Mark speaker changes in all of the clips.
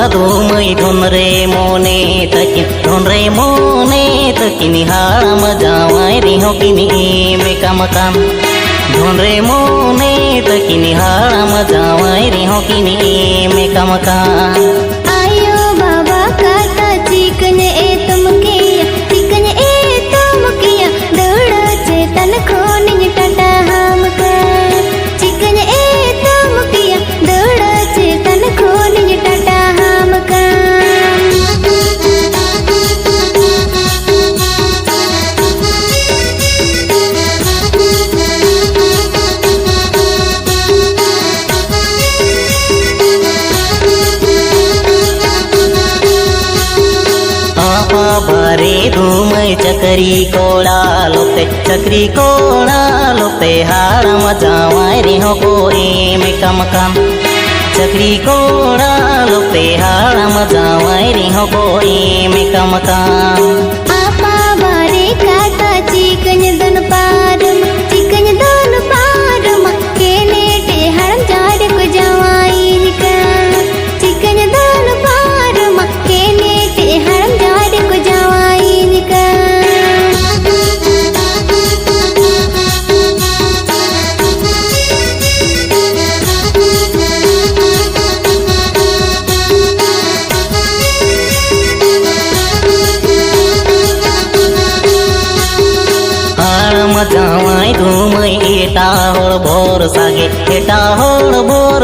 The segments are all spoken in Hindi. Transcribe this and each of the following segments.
Speaker 1: धूमई धुनरे मोने तकिनी हाड़म जावाई रिहो किनी मेका मकान धुनरे मोने तकिनी हाड़म जावाई रिहो किनी मेका मकान।
Speaker 2: आयो बाबा काटा चिकन ए तुम किया दौड़ा चेतन खोनी टाटा हम का चिकन ए तुम किया दौड़ा चेतन खोनी टाटा हम का।
Speaker 1: बारे धूमई चकरी कोड़ा लोते हाड़म जावाई रिहो को मेका मकान चकरी कोड़ा लोते हाड़म जावाई रिहो को मेका मकान।
Speaker 2: आपा बारे काटा चिकन दोन पारम केने टे हरम जाड़ को जावाई का चिकन दोन पारम केने टे हरम जाड़ को जावाई का।
Speaker 1: जावाई धूमई एटा होड़ भोर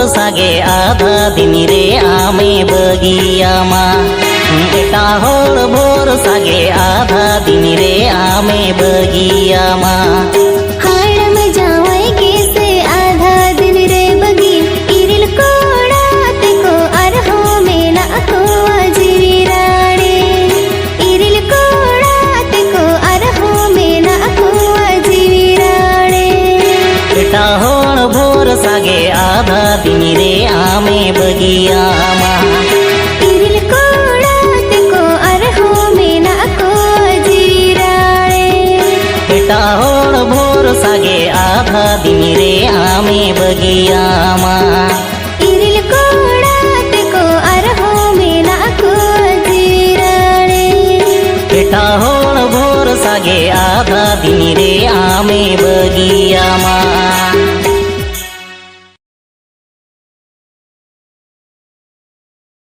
Speaker 1: सागे आधा दिन रे आमे बगिया मा एटा होड़ भोर सागे आधा दिन रे आमे बगिया मा।
Speaker 2: हाड़म जावाई कैसे आधा दिन रे बगी इरिल कोड़ा ते को अरहो मेला को आजीवी राड़े इरिल कोड़ा ते को अरहो मेला को आजीवी राड़े।
Speaker 1: एटा होड़ भोर सागे आधा दिन रे आमे बगिया मा
Speaker 2: इरिल कोड़ा ते को अरहो मेला को आजीवी राड़े।
Speaker 1: एटा होड़ भोर सागे आधा दिन रे आमे बगिया मा।